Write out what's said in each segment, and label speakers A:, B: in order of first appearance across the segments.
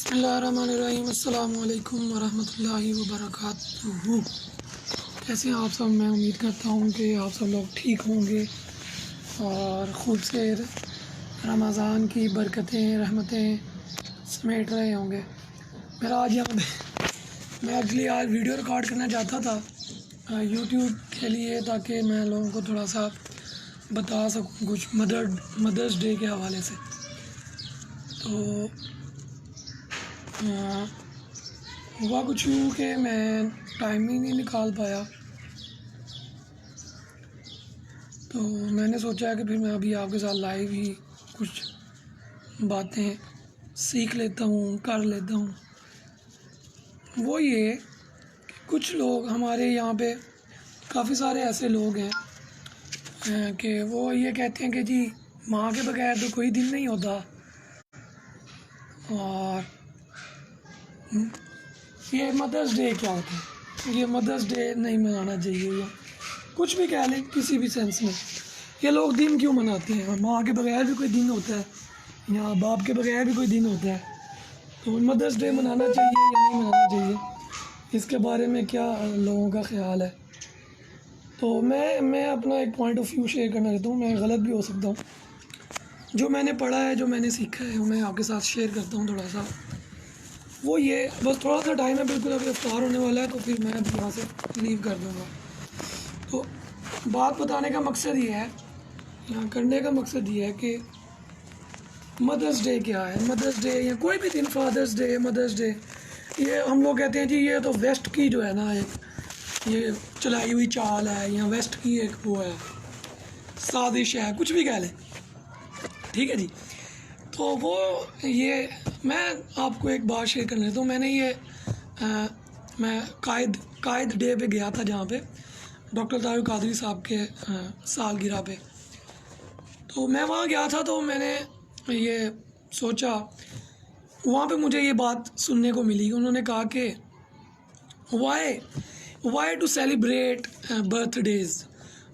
A: बिस्मिल्लाहिर्रहमानिर्रहीम अस्सलामुअलैकुम वरहमतुल्लाहि वबरकातुहू। कैसे हैं आप सब। मैं उम्मीद करता हूँ कि आप सब लोग ठीक होंगे और ख़ुद से रमज़ान की बरकतें रहमतें समेट रहे होंगे। मेरा आज यहाँ पे मैं एक्चुअली आज वीडियो रिकॉर्ड करना चाहता था यूट्यूब के लिए, ताकि मैं लोगों को थोड़ा सा बता सकूँ कुछ मदर्स डे के हवाले से। तो हुआ कुछ यूँ कि मैं टाइम ही नहीं निकाल पाया, तो मैंने सोचा कि फिर मैं अभी आपके साथ लाइव ही कुछ बातें सीख लेता हूँ, कर लेता हूँ। वो ये कि कुछ लोग हमारे यहाँ पे काफ़ी सारे ऐसे लोग हैं कि वो ये कहते हैं कि जी माँ के बगैर तो कोई दिन नहीं होता, और ये मदर्स डे क्या होता है, ये मदर्स डे नहीं मनाना चाहिए, या कुछ भी कह लें किसी भी सेंस में। ये लोग दिन क्यों मनाते हैं? माँ के बगैर भी कोई दिन होता है या बाप के बगैर भी कोई दिन होता है, तो मदर्स डे मनाना चाहिए या नहीं मनाना चाहिए, इसके बारे में क्या लोगों का ख़्याल है। तो मैं अपना एक पॉइंट ऑफ व्यू शेयर करना चाहता हूँ। मैं गलत भी हो सकता हूँ। जो मैंने पढ़ा है, जो मैंने सीखा है, वो मैं आपके साथ शेयर करता हूँ थोड़ा सा। वो ये बस थोड़ा सा टाइम है, बिल्कुल अभी इफ्तार होने वाला है, तो फिर मैं अभी यहाँ से लीव कर दूँगा। तो बात बताने का मकसद ये है, यहाँ करने का मकसद ये है कि मदर्स डे क्या है। मदर्स डे या कोई भी दिन, फादर्स डे, मदर्स डे, ये हम लोग कहते हैं जी ये तो वेस्ट की जो है ना एक ये चलाई हुई चाल है, या वेस्ट की एक वो है साजिश है, कुछ भी कह लें, ठीक है जी। तो वो ये मैं आपको एक बात शेयर कर लेता हूँ। मैंने ये मैं कायद डे पे गया था, जहाँ पे डॉक्टर तारिक कादरी साहब के सालगिरह पे। तो मैं वहाँ गया था, तो मैंने ये सोचा, वहाँ पे मुझे ये बात सुनने को मिली। उन्होंने कहा कि why to celebrate birthdays,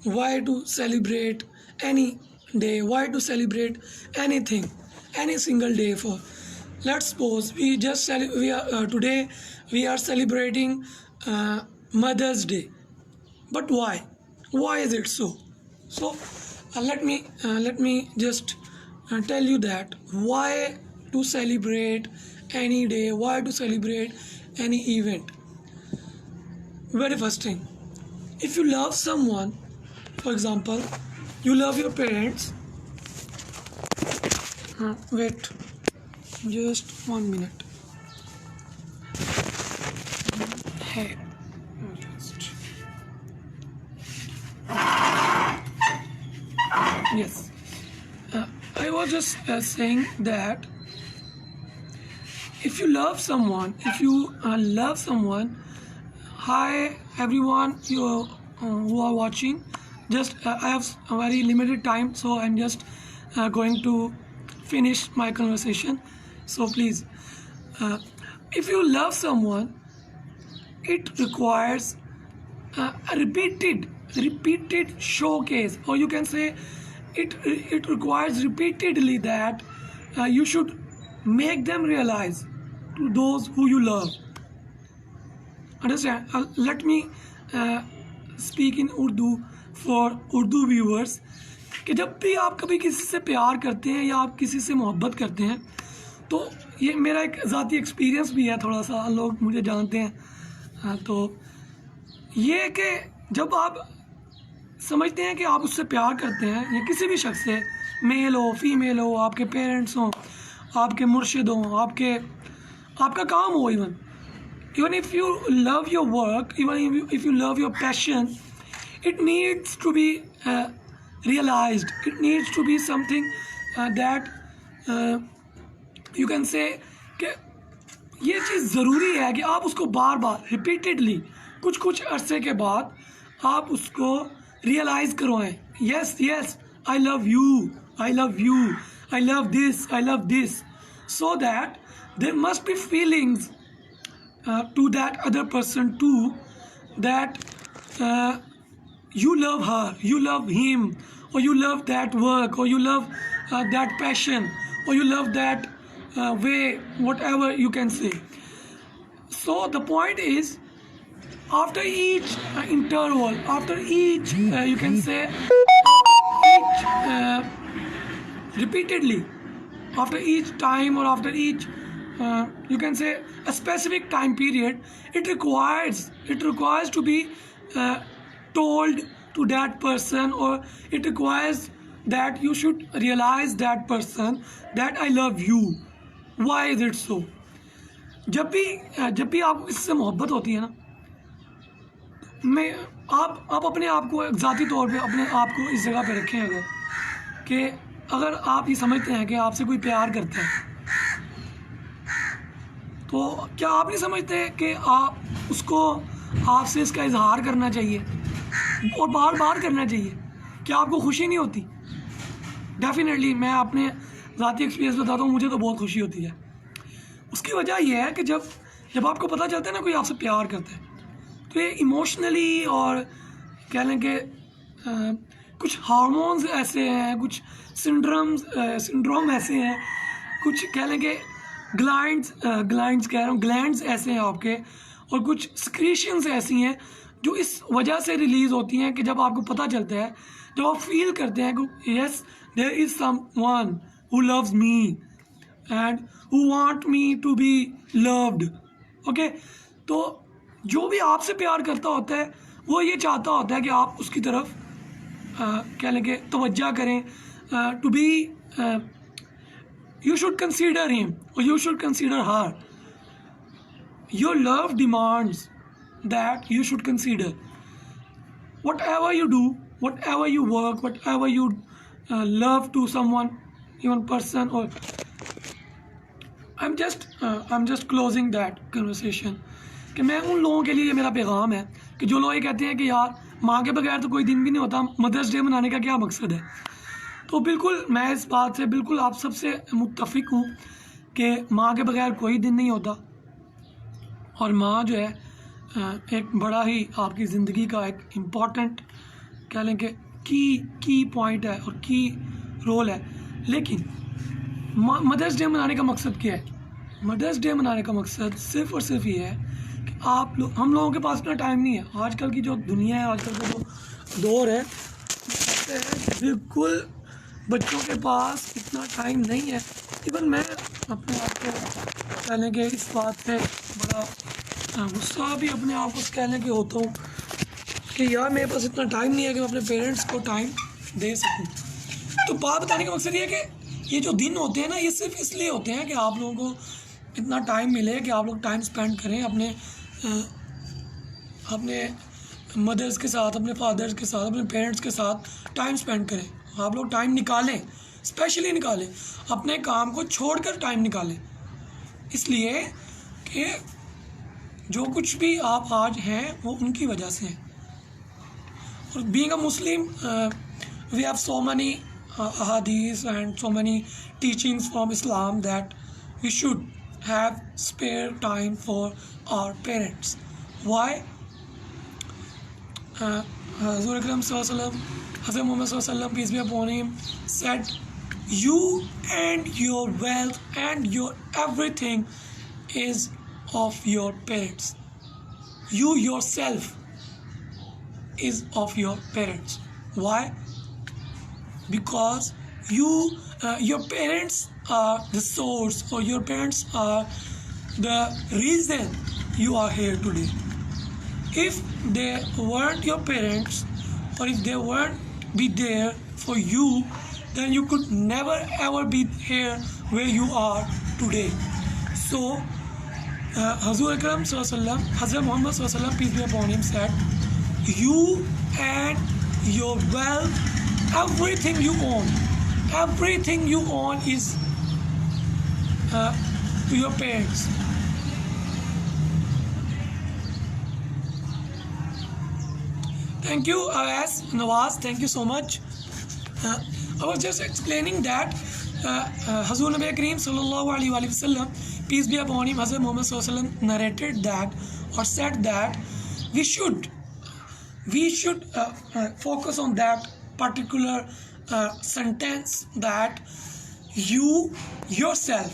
A: why to celebrate any day, why to celebrate anything, any single day. For let's suppose today we are celebrating Mother's Day, but why is it so? So let me just tell you that why to celebrate any day, why to celebrate any event. Very first thing, if you love someone, for example you love your parents, wait just 1 minute. Hey, just yes, I was just saying that if you love someone, hi everyone, you who are watching, just I have a very limited time, so I'm just going to finish my conversation. So please, if you love someone, it requires a repeated showcase, or you can say it requires repeatedly that you should make them realize to those who you love. Understand? Let me speak in Urdu for Urdu viewers, कि जब भी आप कभी किसी से प्यार करते हैं या आप किसी से मोहब्बत करते हैं, तो ये मेरा एक ज़ाती एक्सपीरियंस भी है, थोड़ा सा लोग मुझे जानते हैं। तो ये कि जब आप समझते हैं कि आप उससे प्यार करते हैं, या किसी भी शख्स से, मेल हो फीमेल हो, आपके पेरेंट्स हों, आपके मुर्शिद हों, आपका काम हो, even if you love your work, even if you love your passion, it needs to be realized. It needs to be something that you can say कि ये चीज़ ज़रूरी है कि आप उसको बार बार रिपीटेडली कुछ अरसे के बाद आप उसको रियलाइज़ करवाएं। yes I love you, I love this, I love this, so that there must be feelings to that other person too, that you love her, you love him, or you love that work, or you love that passion, or you love that way, whatever you can say. So the point is, after each interval, after each you can say each repeatedly, after each time or after each you can say a specific time period, it requires to be told to that person, or it requires that you should realize that person that I love you. Why is it so? जब भी आपको इससे मोहब्बत होती है ना, मैं आप अपने आप को ज़ाती तौर पे अपने आप को इस जगह पे रखें, अगर आप ये समझते हैं कि आपसे कोई प्यार करता है, तो क्या आप नहीं समझते कि आप उसको आपसे इसका इजहार करना चाहिए और बार बार करना चाहिए? क्या आपको खुशी नहीं होती? डेफिनेटली मैं अपने ज़ाती एक्सपीरियंस बताता हूँ, मुझे तो बहुत खुशी होती है। उसकी वजह यह है कि जब आपको पता चलता है ना कोई आपसे प्यार करता है, तो ये इमोशनली और कह लें कि कुछ हार्मोन्स ऐसे हैं, कुछ सिंड्रोम ऐसे हैं, कुछ कह लें कि ग्लैंड्स ऐसे हैं आपके, और कुछ सिक्रीशंस ऐसी हैं जो इस वजह से रिलीज़ होती हैं कि जब आपको पता चलता है, जब आप फील करते हैं कि yes there is someone who loves me and who want me to be loved. Okay, तो जो भी आपसे प्यार करता होता है वो ये चाहता होता है कि आप उसकी तरफ कह लें कि तवज्जो करें, to be you should consider him or you should consider her. Your love demands that you should consider whatever you do, whatever you work, whatever you love to someone, even person, or I'm just closing that conversation कि मैं उन लोगों के लिए, मेरा पैगाम है कि जो लोग ये कहते हैं कि यार माँ के बगैर तो कोई दिन भी नहीं होता, मदर्स डे मनाने का क्या मकसद है? तो बिल्कुल मैं इस बात से बिल्कुल आप सबसे मुत्तफिक हूँ कि माँ के बगैर कोई दिन नहीं होता, और माँ जो है एक बड़ा ही आपकी ज़िंदगी का एक इम्पॉर्टेंट कह लें कि की पॉइंट है और की रोल है। लेकिन मदर्स डे मनाने का मकसद क्या है? मदर्स डे मनाने का मकसद सिर्फ़ और सिर्फ ये है कि हम लोगों के पास इतना टाइम नहीं है। आजकल की जो दुनिया है, आजकल का जो दौर है, बिल्कुल बच्चों के पास इतना टाइम नहीं है। इवन मैं अपने आप को कह लें कि इस बात पे बड़ा गुस्सा भी अपने आप को कह लें कि होता हूँ कि यार मेरे पास इतना टाइम नहीं है कि मैं अपने पेरेंट्स को टाइम दे सकूँ। तो बात बताने का मकसद ये है कि ये जो दिन होते हैं ना, ये सिर्फ इसलिए होते हैं कि आप लोगों को इतना टाइम मिले कि आप लोग टाइम स्पेंड करें अपने मदर्स के साथ, अपने फादर्स के साथ, अपने पेरेंट्स के साथ टाइम स्पेंड करें। आप लोग टाइम निकालें, स्पेशली निकालें, अपने काम को छोड़कर टाइम निकालें, इसलिए कि जो कुछ भी आप आज हैं वो उनकी वजह से हैं। और being a Muslim we have so many ahadith and so many teachings from Islam that we should have spare time for our parents. Why? Hazrat Akram Sallallahu Alaihi Wasallam, Hazrat Muhammad Sallallahu Alaihi Wasallam, peace be upon him, said, "You and your wealth and your everything is of your parents. You yourself is of your parents." Why? Because your parents are the source, or your parents are the reason you are here today. If they weren't your parents, or if they weren't be there for you, then you could never ever be here where you are today. So Hazrat Akram Sallallahu Alaihi Wasallam, Hazrat Muhammad Sallallahu Alaihi Wasallam, peace be upon him, said, you and your wealth, everything you own is to your parents. Thank you, Nawaz, thank you so much. I was just explaining that Hazrat Nabi Kareem Sallallahu Alaihi Wasallam, peace be upon him, Hazrat Muhammad Sallallahu Alaihi Wasallam narrated that, or said that we should focus on that particular sentence, that you yourself,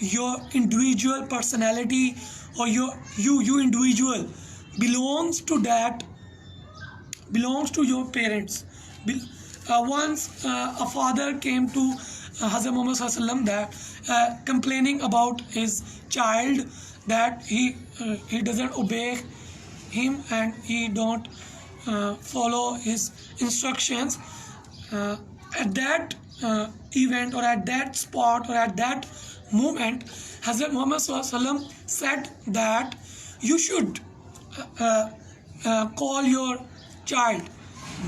A: your individual personality, or you individual belongs to your parents. Once a father came to Hazrat Muhammad Sallallahu Alaihi Wasallam that complaining about his child, that he doesn't obey him and he don't follow his instructions. At that event, or at that spot, or at that moment, Hazrat Muhammad Sallallahu Alaihi Wasallam said that you should call your child.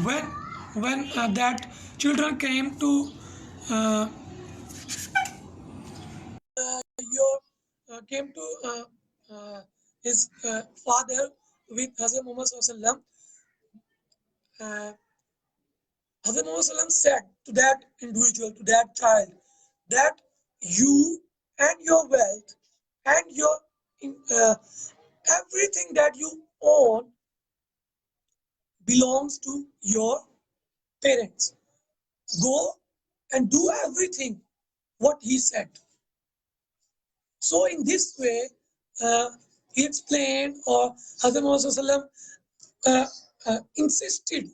A: When that children came to your came to his father with Hazrat Muhammad Sallallahu Alaihi Wasallam, Hazrat Muhammad Sallallahu Alaihi Wasallam said to that individual, to that child, that you and your wealth and your everything that you own belongs to your parents. Go and do everything what he said. So in this way, he explained, or Hazrat Muhammad Sallallahu Alaihi Wasallam insisted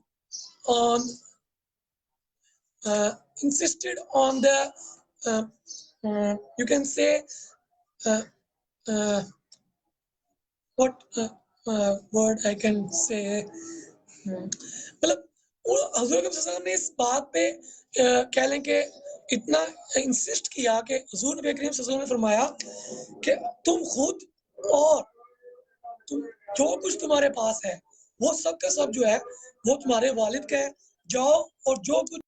A: on the you can say what word I can say, मतलब हजूर अकरम सल्लल्लाहु अलैहि वसल्लम ने इस बात पे कह लें कि इतना इंसिस्ट किया कि हजूर नबी करीम सल्लल्लाहु अलैहि वसल्लम ने फरमाया कि तुम खुद और तुम जो कुछ तुम्हारे पास है वो सब का सब जो है वो तुम्हारे वालिद का है, जाओ और जो कुछ।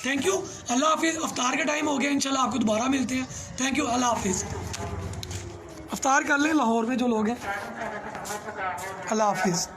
A: थैंक यू, अल्लाह हाफिज़। अफ्तार का टाइम हो गया, इंशाल्लाह आपको दोबारा मिलते हैं। थैंक यू, अल्लाह हाफिज़। अफ्तार कर लें लाहौर में जो लोग हैं। अल्लाह हाफिज़।